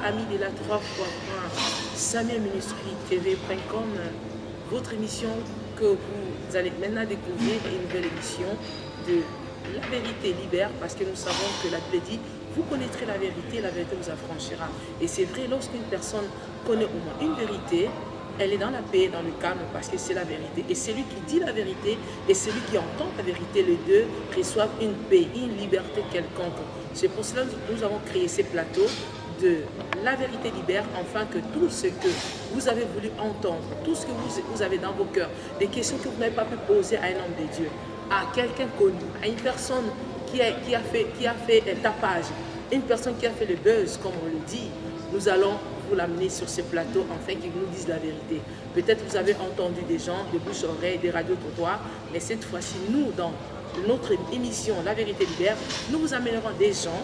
Amis de la 3 fois SamuelMinustryTV.com, votre émission que vous allez maintenant découvrir, une nouvelle émission de La Vérité Libère, parce que nous savons que la Bible dit, vous connaîtrez la vérité vous affranchira. Et c'est vrai, lorsqu'une personne connaît au moins une vérité, elle est dans la paix, dans le calme, parce que c'est la vérité. Et celui qui dit la vérité et celui qui entend la vérité, les deux reçoivent une paix, une liberté quelconque. C'est pour cela que nous avons créé ces plateaux de La Vérité Libère, afin que tout ce que vous avez voulu entendre, tout ce que vous avez dans vos cœurs, des questions que vous n'avez pas pu poser à un homme de Dieu, à quelqu'un connu, à une personne qui a fait un tapage, une personne qui a fait le buzz, comme on le dit, nous allons vous l'amener sur ce plateau afin qu'ils nous disent la vérité. Peut-être vous avez entendu des gens, de bouche-oreille, des radios-trottoirs, mais cette fois-ci, nous, dans notre émission La Vérité Libère, nous vous amènerons des gens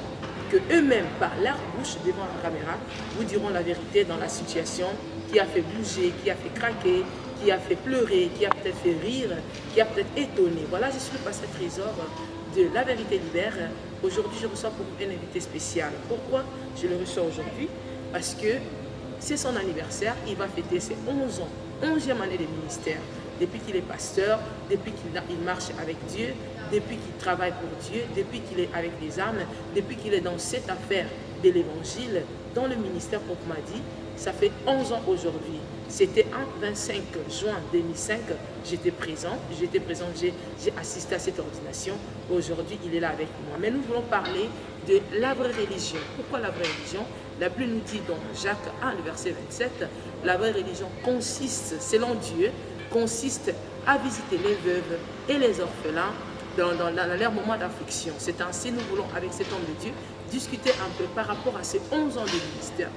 que eux-mêmes, par leur bouche devant la caméra, vous diront la vérité dans la situation qui a fait bouger, qui a fait craquer, qui a fait pleurer, qui a peut-être fait rire, qui a peut-être étonné. Voilà, je suis le pasteur Trésor de La Vérité Libère. Aujourd'hui, je reçois pour vous un invité spécial. Pourquoi je le reçois aujourd'hui? Parce que c'est son anniversaire, il va fêter ses 11 ans, 11e année de ministère. Depuis qu'il est pasteur, depuis qu'il marche avec Dieu, depuis qu'il travaille pour Dieu, depuis qu'il est avec les âmes, depuis qu'il est dans cette affaire de l'évangile, dans le ministère, comme on m'a dit, ça fait 11 ans aujourd'hui. C'était en 25 juin 2005, j'étais présent, j'ai assisté à cette ordination. Aujourd'hui, il est là avec moi. Mais nous voulons parler de la vraie religion. Pourquoi la vraie religion? La Bible nous dit dans Jacques 1, le verset 27, la vraie religion consiste, selon Dieu, consiste à visiter les veuves et les orphelins dans leur moment d'affliction. C'est ainsi, nous voulons, avec cet homme de Dieu, discuter un peu par rapport à ces 11 ans de ministère.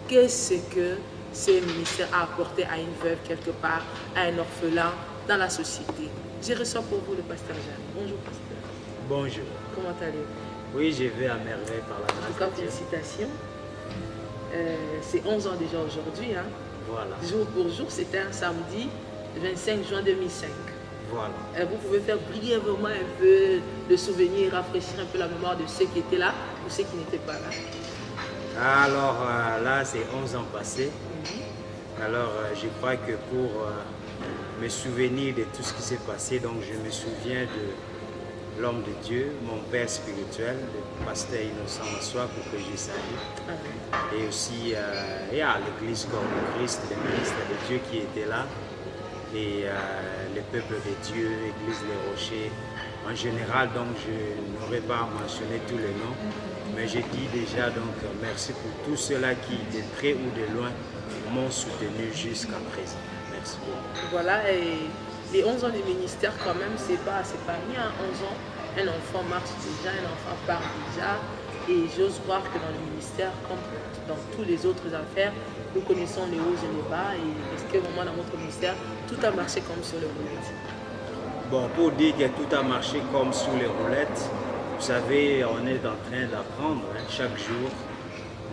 Qu'est-ce que ce ministère a apporté à une veuve quelque part, à un orphelin, dans la société? Je reçois pour vous le pasteur Jean. Bonjour pasteur. Bonjour. Comment allez-vous? Oui, je vais à merveille par la grâce En tout cas, de Dieu. félicitations. C'est 11 ans déjà aujourd'hui. Hein? Voilà. Jour pour jour, c'était un samedi 25 juin 2005. Voilà. Vous pouvez faire brièvement un peu de souvenirs, rafraîchir un peu la mémoire de ceux qui étaient là ou ceux qui n'étaient pas là. Alors là, c'est 11 ans passés. Alors je crois que pour me souvenir de tout ce qui s'est passé, donc je me souviens de l'homme de Dieu, mon père spirituel, le pasteur Innocent Massoua, pour que je salue. Et aussi et à l'église Corps de Christ, le ministre de Dieu qui était là. Et le peuple de Dieu, l'église Les Rochers. En général, donc je n'aurais pas mentionné tous les noms, mais je dis déjà donc merci pour tous ceux-là qui, de près ou de loin, m'ont soutenu jusqu'à présent. Merci beaucoup. Voilà, et les 11 ans de ministère quand même, c'est pas rien. 11 ans, un enfant marche déjà, un enfant part déjà. Et j'ose croire que dans le ministère, comme dans toutes les autres affaires, nous connaissons les hauts et les bas. Et est-ce qu'à un moment dans notre ministère, tout a marché comme sur les roulettes? Bon, pour dire que tout a marché comme sous les roulettes, vous savez, on est en train d'apprendre chaque jour.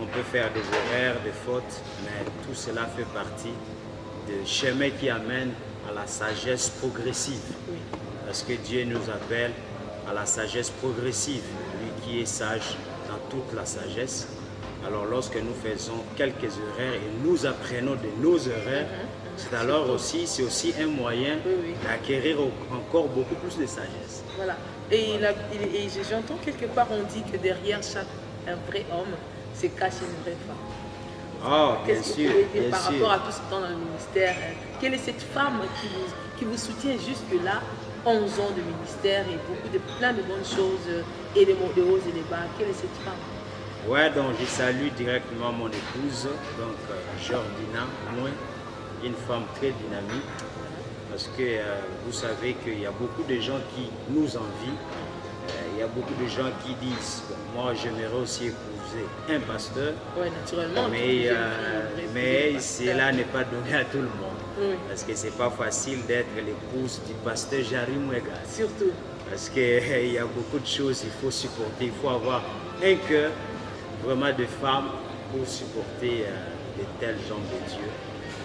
On peut faire des erreurs, des fautes, mais tout cela fait partie du chemin qui amène à la sagesse progressive. Oui. Parce que Dieu nous appelle à la sagesse progressive, lui qui est sage dans toute la sagesse. Alors lorsque nous faisons quelques erreurs et nous apprenons de nos erreurs, c'est alors aussi, c'est aussi un moyen d'acquérir encore beaucoup plus de sagesse. Voilà. Et j'entends quelque part, on dit que derrière chaque vrai homme se cache une vraie femme. Oh, bien Qu'est-ce que sûr, vous pouvez dire bien par sûr. rapport à tout ce temps dans le ministère? Quelle est cette femme qui vous soutient jusque-là, 11 ans de ministère et plein de bonnes choses et des hauts et des bas? Quelle est cette femme? Ouais, donc je salue directement mon épouse, donc Jordina Mouin, une femme très dynamique, parce que vous savez qu'il y a beaucoup de gens qui nous envient, il y a beaucoup de gens qui disent, bon, moi j'aimerais aussi épouser un pasteur, Oui, naturellement. mais cela n'est pas donné à tout le monde, Oui. parce que c'est pas facile d'être l'épouse du pasteur Jari Mouega. Surtout. Parce qu'il y a beaucoup de choses qu'il faut supporter, il faut avoir un cœur vraiment de femme pour supporter de tels hommes de Dieu.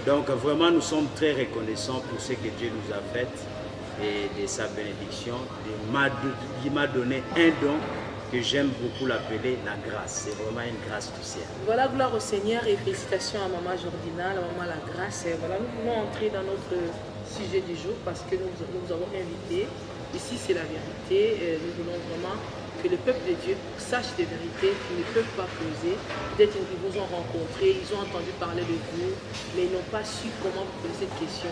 Donc vraiment, nous sommes très reconnaissants pour ce que Dieu nous a fait et de sa bénédiction. Il m'a donné un don que j'aime beaucoup l'appeler la grâce. C'est vraiment une grâce du ciel. Voilà, gloire au Seigneur et félicitations à Maman Jordina, la Maman la grâce. Et voilà, nous voulons entrer dans notre sujet du jour parce que nous vous avons invité. Ici, c'est la vérité. Nous voulons vraiment que le peuple de Dieu sache les vérités qu'ils ne peuvent pas poser. Peut-être qu'ils vous ont rencontré, ils ont entendu parler de vous, mais ils n'ont pas su comment vous poser cette question.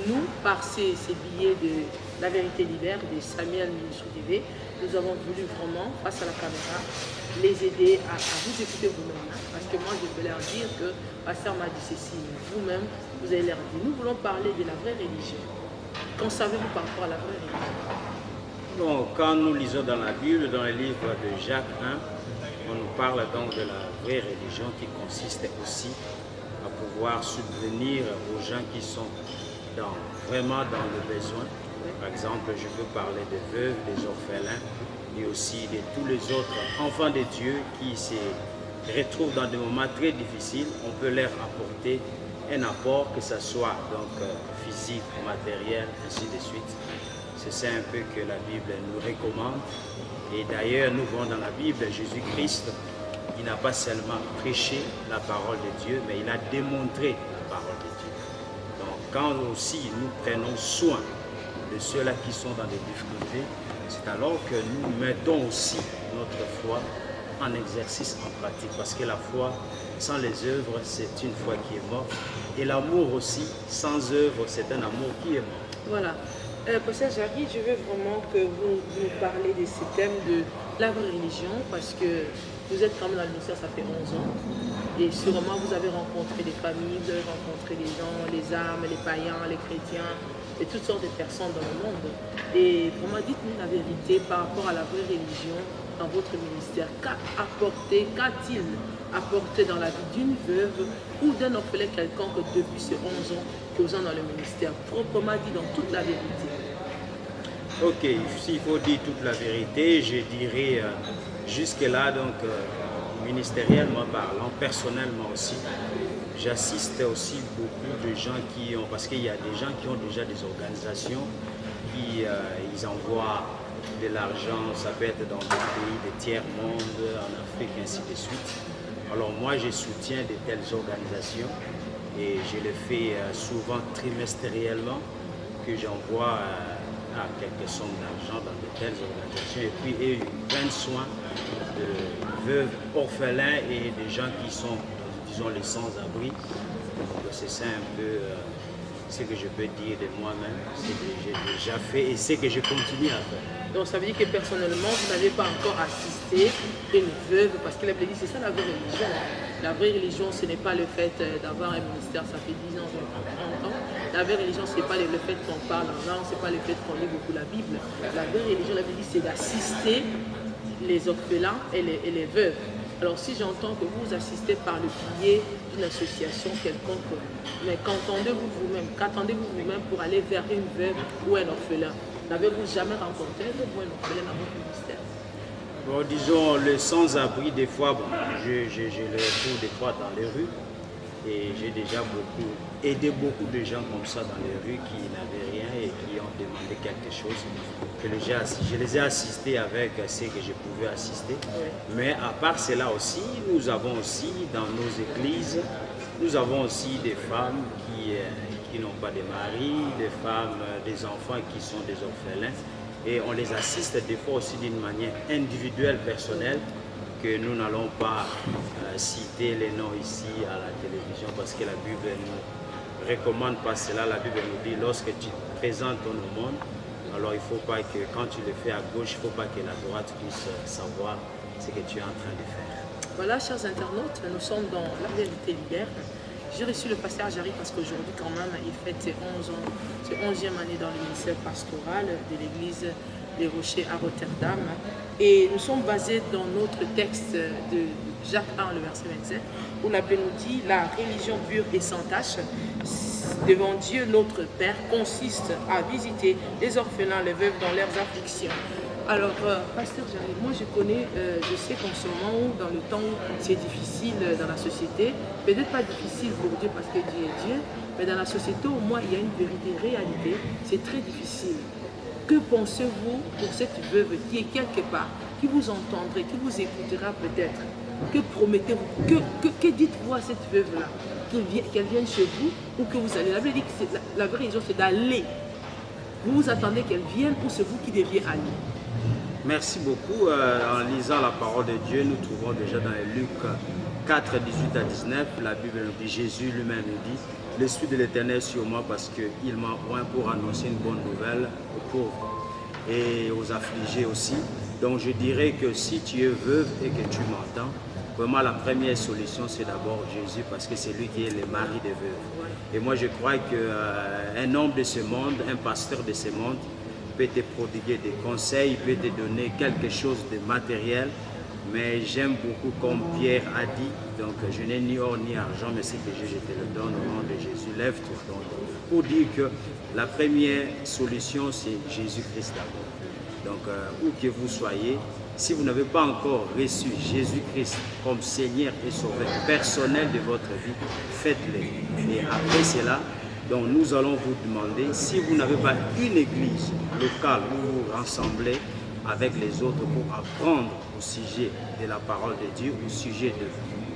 Nous, par ces billets de La Vérité Libère, de Samuel Ministre TV, nous avons voulu vraiment, face à la caméra, les aider à vous écouter vous-même. Hein, parce que moi, je peux leur dire que Pasteur m'a dit ceci, mais vous-même, vous allez leur dire. Nous voulons parler de la vraie religion. Qu'en savez-vous par rapport à la vraie religion? Bon, quand nous lisons dans la Bible, dans le livre de Jacques 1, on nous parle donc de la vraie religion qui consiste aussi à pouvoir subvenir aux gens qui sont vraiment dans le besoin. Par exemple, je peux parler des veuves, des orphelins et aussi de tous les autres enfants de Dieu qui se retrouvent dans des moments très difficiles. On peut leur apporter un apport, que ce soit donc physique, matériel, ainsi de suite. C'est ça un peu que la Bible nous recommande. Et d'ailleurs, nous voyons dans la Bible, Jésus-Christ, il n'a pas seulement prêché la parole de Dieu, mais il a démontré la parole de Dieu. Donc, quand aussi nous prenons soin de ceux-là qui sont dans des difficultés, c'est alors que nous mettons aussi notre foi en exercice, en pratique. Parce que la foi, sans les œuvres, c'est une foi qui est morte. Et l'amour aussi, sans œuvres, c'est un amour qui est mort. Voilà. Pasteur Jarry, je veux vraiment que vous nous parlez de ce thème de la vraie religion parce que vous êtes quand même dans le ministère, ça fait 11 ans. Et sûrement, vous avez rencontré des familles, vous avez rencontré les gens, les âmes, les païens, les chrétiens, et toutes sortes de personnes dans le monde. Et vraiment, dites-nous la vérité par rapport à la vraie religion dans votre ministère. Qu'a-t-il apporté dans la vie d'une veuve ou d'un orphelin quelconque depuis ces 11 ans que vous êtes dans le ministère, proprement dit dans toute la vérité? Ok, s'il faut dire toute la vérité, je dirais jusque-là, donc ministériellement parlant, personnellement aussi, j'assiste aussi beaucoup de gens qui ont, parce qu'il y a des gens qui ont déjà des organisations, qui ils envoient de l'argent, ça peut être dans des pays de tiers-monde, en Afrique, ainsi de suite. Alors moi, je soutiens de telles organisations et je le fais souvent trimestriellement, que j'envoie quelques sommes d'argent dans de telles organisations. Et puis, ils prennent soin de veuves, orphelins et des gens qui sont, disons, les sans-abri. C'est ça un peu ce que je peux dire de moi-même, ce que j'ai déjà fait et ce que je continue à faire. Donc ça veut dire que personnellement, vous n'avez pas encore assisté une veuve, parce que la dit c'est ça la vraie religion. La vraie religion, ce n'est pas le fait d'avoir un ministère, ça fait 10 ans, 30 ans. La vraie religion, ce n'est pas le fait qu'on parle en langue, ce n'est pas le fait qu'on lit beaucoup la Bible. La vraie religion, la Bible dit, c'est d'assister les orphelins et les veuves. Alors si j'entends que vous assistez par le biais d'une association quelconque, mais qu'attendez-vous vous-même pour aller vers une veuve ou un orphelin? N'avez-vous jamais rencontré un veuve ou un orphelin dans votre ministère? Bon, disons, le sans-abri, des fois, bon, je le retrouve des fois dans les rues. Et j'ai déjà aidé beaucoup de gens comme ça dans les rues qui n'avaient rien et qui ont demandé quelque chose. Je les ai assistés avec ce que je pouvais assister. Oui. Mais à part cela aussi, nous avons aussi dans nos églises, nous avons aussi des femmes qui n'ont pas de mari, des femmes, des enfants qui sont des orphelins. Et on les assiste des fois aussi d'une manière individuelle, personnelle, que nous n'allons pas citer les noms ici à la télévision parce que la Bible ne nous recommande pas cela. La Bible nous dit lorsque tu présentes ton aumône, alors il ne faut pas que quand tu le fais à gauche, il ne faut pas que la droite puisse savoir ce que tu es en train de faire. Voilà, chers internautes, nous sommes dans La Vérité Libère. J'ai reçu le pasteur Jarry parce qu'aujourd'hui, quand même, il fête ses 11 ans, ses 11e année dans le ministère pastoral de l'église des Rochers à Rotterdam. Et nous sommes basés dans notre texte de Jacques 1, le verset 27, où la Bible nous dit « La religion pure et sans tache devant Dieu notre Père consiste à visiter les orphelins, les veuves dans leurs afflictions. » Alors, pasteur Jarry, moi je sais qu'en ce moment, où, dans le temps où c'est difficile dans la société, peut-être pas difficile pour Dieu parce que Dieu est Dieu, mais dans la société, au moins, il y a une vérité, une réalité, c'est très difficile. Que pensez-vous pour cette veuve qui est quelque part, qui vous entendrait, qui vous écoutera peut-être? Que promettez-vous? Que dites-vous à cette veuve-là? Qu'elle vienne chez vous ou que vous allez? La vraie raison, c'est d'aller. Vous vous attendez qu'elle vienne ou c'est vous qui deviez aller? Merci beaucoup. En lisant la parole de Dieu, nous trouvons déjà dans Luc 4, 18 à 19, la Bible nous dit, Jésus lui-même nous dit, l'Esprit de l'Éternel sur moi parce qu'il m'a oint pour annoncer une bonne nouvelle aux pauvres et aux affligés aussi. Donc je dirais que si tu es veuve et que tu m'entends, vraiment la première solution c'est d'abord Jésus parce que c'est lui qui est le mari des veuves. Et moi je crois qu'un homme de ce monde, un pasteur de ce monde, peut te prodiguer des conseils, peut te donner quelque chose de matériel, mais j'aime beaucoup comme Pierre a dit, donc je n'ai ni or ni argent, mais c'est que je te le donne au nom de Jésus, lève-toi. Donc, pour dire que la première solution c'est Jésus-Christ d'abord. Donc où que vous soyez, si vous n'avez pas encore reçu Jésus-Christ comme Seigneur et Sauveur personnel de votre vie, faites-le. Et après cela, donc nous allons vous demander, si vous n'avez pas une église locale où vous vous rassemblez avec les autres pour apprendre au sujet de la parole de Dieu, au sujet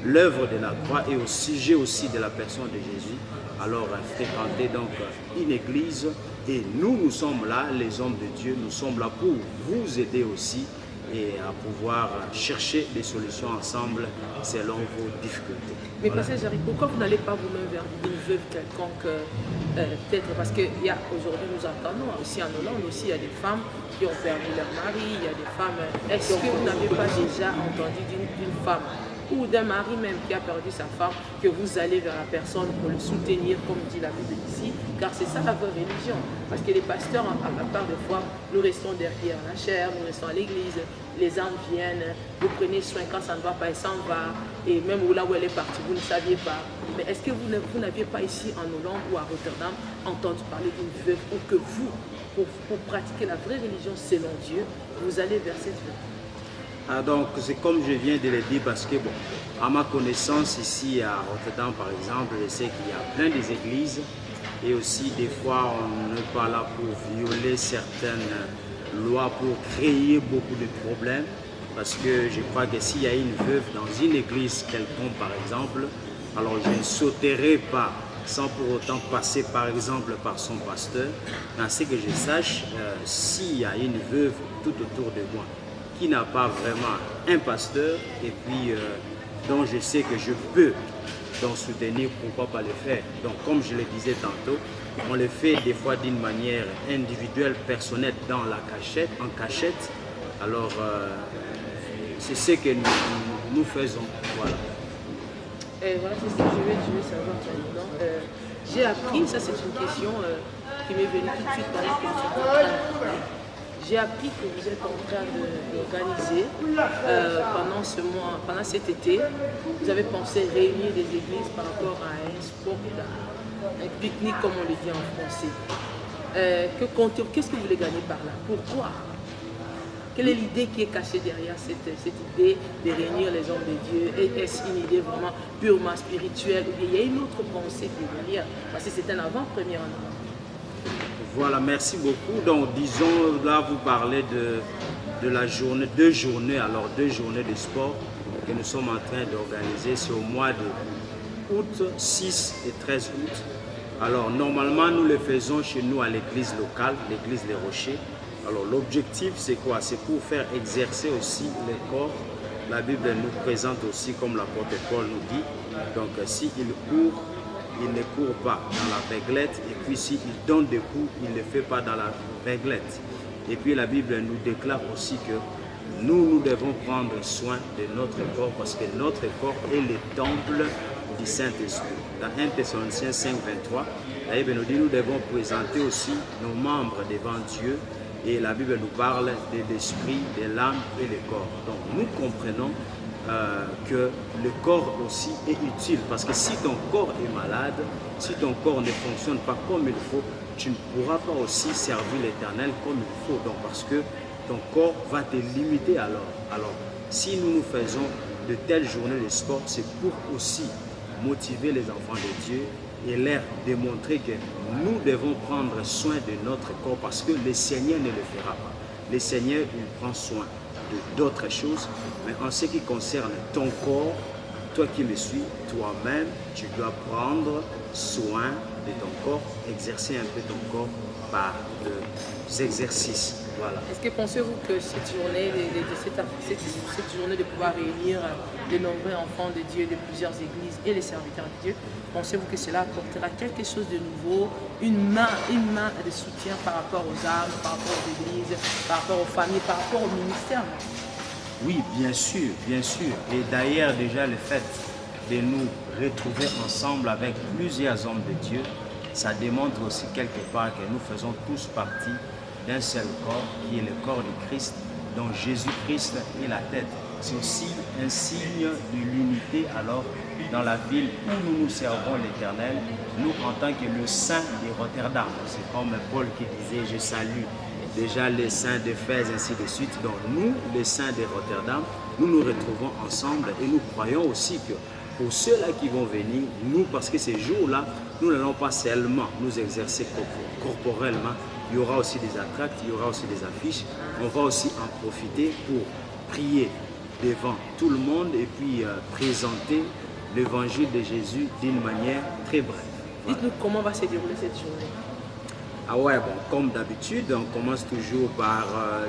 de l'œuvre de la croix et au sujet aussi de la personne de Jésus, alors fréquentez donc une église et nous sommes là, les hommes de Dieu, nous sommes là pour vous aider aussi et à pouvoir chercher des solutions ensemble selon vos difficultés. Mais voilà. Pasteur Jarry, pourquoi vous n'allez pas vous-même vers une veuve quelconque, peut-être parce qu'aujourd'hui nous entendons aussi en Hollande, aussi il y a des femmes qui ont perdu leur mari, il y a des femmes. Est-ce que vous n'avez pas déjà entendu d'une femme ou d'un mari même qui a perdu sa femme, que vous allez vers la personne pour le soutenir, comme dit la Bible ici, car c'est ça la vraie religion. Parce que les pasteurs, à la part des fois, nous restons derrière la chair, nous restons à l'église, les âmes viennent, vous prenez soin quand ça ne va pas, elle s'en va, et même là où elle est partie, vous ne saviez pas. Mais est-ce que vous n'aviez pas ici en Hollande ou à Rotterdam entendu parler d'une veuve, ou que vous, pour pratiquer la vraie religion selon Dieu, vous allez vers cette veuve? Ah, donc c'est comme je viens de le dire parce que bon, à ma connaissance ici à Rotterdam par exemple, je sais qu'il y a plein des églises et aussi des fois on n'est pas là pour violer certaines lois, pour créer beaucoup de problèmes parce que je crois que s'il y a une veuve dans une église quelconque par exemple, alors je ne sauterai pas sans pour autant passer par exemple par son pasteur, mais à ce que je sache, s'il y a une veuve tout autour de moi qui n'a pas vraiment un pasteur et puis dont je sais que je peux donc soutenir, pourquoi pas le faire. Donc comme je le disais tantôt, on le fait des fois d'une manière individuelle, personnelle, dans la cachette, en cachette. Alors c'est ce que nous faisons. Voilà. Et voilà, c'est ce que je veux savoir. J'ai appris, ça c'est une question qui m'est venue tout de suite pendant que je suis. J'ai appris que vous êtes en train d'organiser pendant cet été, vous avez pensé réunir des églises par rapport à un sport, un pique-nique comme on le dit en français. Qu'est-ce que vous voulez gagner par là? Pourquoi? Quelle est l'idée qui est cachée derrière cette idée de réunir les hommes de Dieu? Est-ce une idée vraiment purement spirituelle ou bien il y a une autre pensée qui est derrière? Parce que c'est un avant-première en avant. Voilà, merci beaucoup. Donc, disons, là, vous parlez de la journée, deux journées de sport que nous sommes en train d'organiser. C'est au mois d'août, 6 et 13 août. Alors, normalement, nous le faisons chez nous à l'église locale, l'église Les Rochers. Alors, l'objectif, c'est quoi? C'est pour faire exercer aussi le corps. La Bible nous présente aussi, comme l'apôtre Paul nous dit, donc, s'il court, il ne court pas dans la règlette, et puis s'il donne des coups, il ne le fait pas dans la règlette. Et puis la Bible nous déclare aussi que nous devons prendre soin de notre corps parce que notre corps est le temple du Saint-Esprit. Dans 1 Thessaloniciens 5, 23, la Bible nous dit que nous devons présenter aussi nos membres devant Dieu et la Bible nous parle de l'esprit, de l'âme et le corps. Donc nous comprenons que le corps aussi est utile parce que si ton corps est malade, si ton corps ne fonctionne pas comme il faut, tu ne pourras pas aussi servir l'Éternel comme il faut. Donc parce que ton corps va te limiter alors. Alors, si nous faisons de telles journées de sport, c'est pour aussi motiver les enfants de Dieu et leur démontrer que nous devons prendre soin de notre corps parce que le Seigneur ne le fera pas. Le Seigneur, il prend soin de d'autres choses, mais en ce qui concerne ton corps, toi qui me suis, toi-même, tu dois prendre soin de ton corps, exercer un peu ton corps par des exercices. Voilà. Est-ce que pensez-vous que cette journée, cette journée de pouvoir réunir de nombreux enfants de Dieu de plusieurs églises et les serviteurs de Dieu, pensez-vous que cela apportera quelque chose de nouveau, une main de soutien par rapport aux âmes, par rapport aux églises, par rapport aux familles, par rapport au ministère? Oui, bien sûr, bien sûr. Et d'ailleurs, déjà le fait de nous retrouver ensemble avec plusieurs hommes de Dieu, ça démontre aussi quelque part que nous faisons tous partie d'un seul corps, qui est le corps de Christ, dont Jésus-Christ est la tête. C'est aussi un signe de l'unité alors dans la ville où nous servons l'Éternel, nous en tant que le saint de Rotterdam. C'est comme Paul qui disait, je salue déjà les saints d'Éphèse, ainsi de suite. Donc nous, les saints de Rotterdam, nous nous retrouvons ensemble et nous croyons aussi que pour ceux-là qui vont venir, nous, parce que ces jours-là, nous n'allons pas seulement nous exercer corporellement, il y aura aussi des attracts, il y aura aussi des affiches. On va aussi en profiter pour prier devant tout le monde et puis présenter l'évangile de Jésus d'une manière très brève. Voilà. Dites-nous comment va se dérouler cette journée. Ah ouais, bon, comme d'habitude, on commence toujours par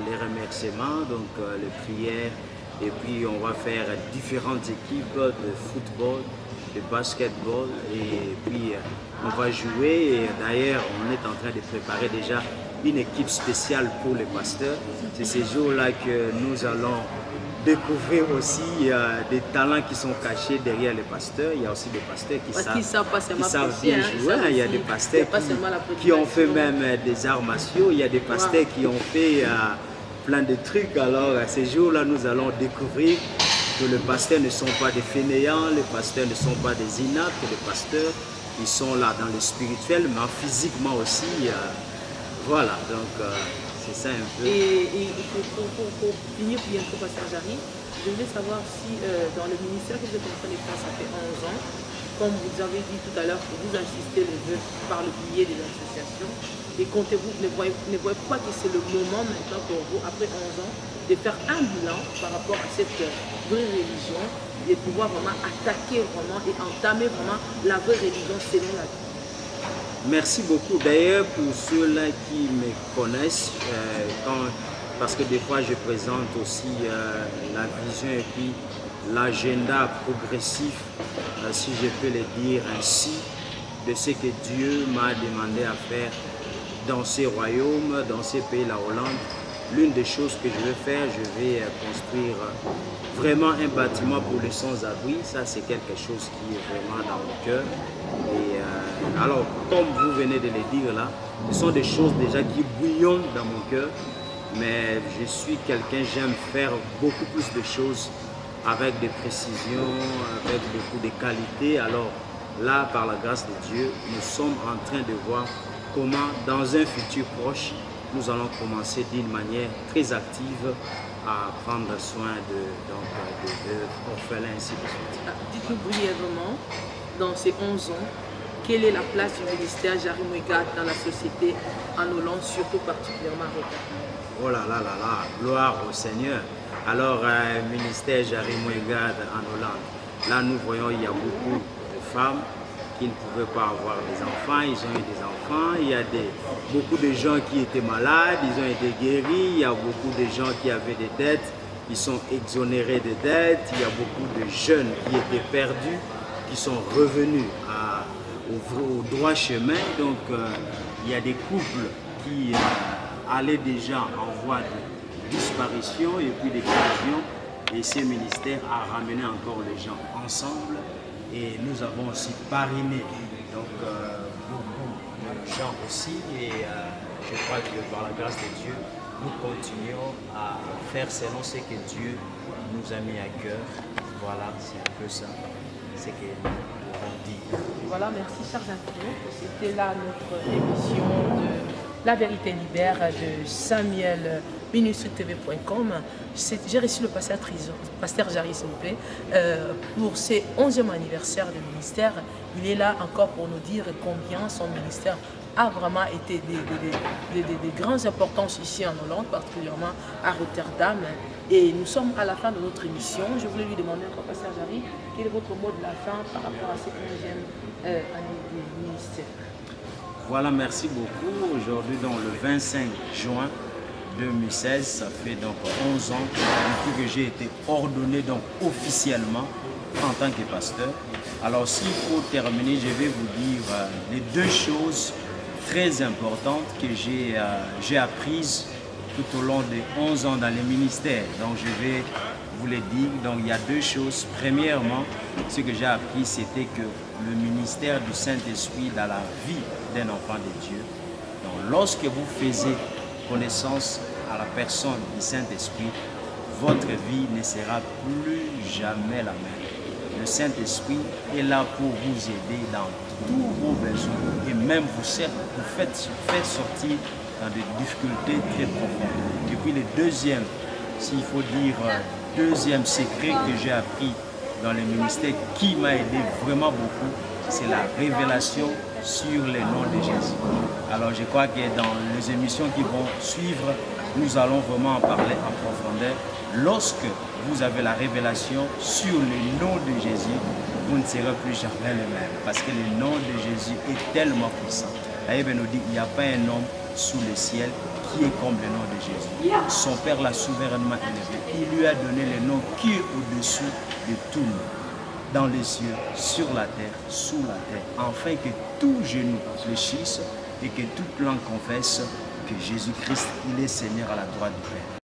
les remerciements, donc les prières, et puis on va faire différentes équipes de football, de basketball, et puis on va jouer. Et d'ailleurs, on est en train de préparer déjà une équipe spéciale pour les pasteurs. C'est ces jours-là que nous allons découvrir aussi des talents qui sont cachés derrière les pasteurs. Il y a aussi des pasteurs qui savent bien jouer. Il y a des pasteurs qui ont fait même des arts martiaux. Il y a des pasteurs qui ont fait plein de trucs. Alors, ces jours-là, nous allons découvrir que les pasteurs ne sont pas des fainéants, les pasteurs ne sont pas des inaptes, les pasteurs, ils sont là dans le spirituel, mais physiquement aussi. Voilà, donc c'est ça un peu. Et pour finir bientôt, Pasteur Jarry, je voulais savoir si dans le ministère que vous êtes en train de faire, ça fait 11 ans, comme vous avez dit tout à l'heure, vous assistez les vœux par le biais des associations, et comptez-vous, ne voyez pas que c'est le moment maintenant pour vous, après 11 ans, de faire un bilan par rapport à cette vraie religion, et de pouvoir vraiment attaquer vraiment et entamer vraiment la vraie religion selon la vie. Merci beaucoup. D'ailleurs, pour ceux-là qui me connaissent, parce que des fois je présente aussi la vision et puis l'agenda progressif, si je peux le dire ainsi, de ce que Dieu m'a demandé à faire dans ces royaumes, dans ces pays, la Hollande. L'une des choses que je vais faire, je vais construire vraiment un bâtiment pour les sans-abri. Ça, c'est quelque chose qui est vraiment dans mon cœur. Et alors, comme vous venez de le dire là, ce sont des choses déjà qui bouillonnent dans mon cœur. Mais je suis quelqu'un, j'aime faire beaucoup plus de choses avec des précisions, avec beaucoup de qualité. Alors là, par la grâce de Dieu, nous sommes en train de voir comment, dans un futur proche, nous allons commencer d'une manière très active à prendre soin de orphelins, ainsi de suite. Dites-nous brièvement, dans ces 11 ans, quelle est la place du ministère Jarry Mouegad dans la société en Hollande, surtout particulièrement à Rotterdam? Oh là là là là, gloire au Seigneur. Alors, ministère Jarry Mouegad en Hollande, là nous voyons il y a beaucoup de femmes qui ne pouvaient pas avoir des enfants, ils ont eu des enfants, il y a beaucoup de gens qui étaient malades, ils ont été guéris, il y a beaucoup de gens qui avaient des dettes, ils sont exonérés de dettes, il y a beaucoup de jeunes qui étaient perdus, qui sont revenus au droit chemin. Donc il y a des couples qui allaient déjà en voie de disparition et puis d'éclosion, et ce ministère a ramené encore les gens ensemble. Et nous avons aussi parrainé donc, beaucoup de gens aussi. Et je crois que par la grâce de Dieu, nous continuons à faire selon ce que Dieu nous a mis à cœur. Voilà, c'est un peu ça, ce que nous pouvons dire. Voilà, merci chers internautes. C'était là notre émission de La Vérité Libère de Samuel ministretv.com. J'ai reçu le pasteur Jarry, s'il vous plaît, pour ses 11e anniversaire du ministère. Il est là encore pour nous dire combien son ministère a vraiment été des grandes importances ici en Hollande, particulièrement à Rotterdam. Et nous sommes à la fin de notre émission. Je voulais lui demander encore, pasteur Jarry, quel est votre mot de la fin par rapport à cette 11e année du ministère? Voilà, merci beaucoup. Aujourd'hui, donc le 25 juin 2016, ça fait donc 11 ans depuis que j'ai été ordonné donc officiellement en tant que pasteur. Alors s'il faut terminer, je vais vous dire les deux choses très importantes que j'ai apprises tout au long des 11 ans dans les ministères. Donc je vais vous les dire. Donc il y a deux choses. Premièrement, ce que j'ai appris, c'était que le ministère du Saint-Esprit dans la vie d'un enfant de Dieu. Donc lorsque vous faisiez connaissance à la personne du Saint-Esprit, votre vie ne sera plus jamais la même. Le Saint-Esprit est là pour vous aider dans tous vos besoins et même vous faire sortir dans des difficultés très profondes. Et puis le deuxième, s'il faut dire, deuxième secret que j'ai appris dans le ministère qui m'a aidé vraiment beaucoup, c'est la révélation sur le nom de Jésus. Alors je crois que dans les émissions qui vont suivre, nous allons vraiment en parler en profondeur. Lorsque vous avez la révélation sur le nom de Jésus, vous ne serez plus jamais le même. Parce que le nom de Jésus est tellement puissant. La Bible nous dit qu'il n'y a pas un homme sous le ciel qui est comme le nom de Jésus. Son Père l'a souverainement élevé. Il lui a donné le nom qui est au-dessus de tout nom. Dans les cieux, sur la terre, sous la terre, afin que tout genou fléchisse et que toute langue confesse que Jésus-Christ, il est Seigneur à la droite du Père.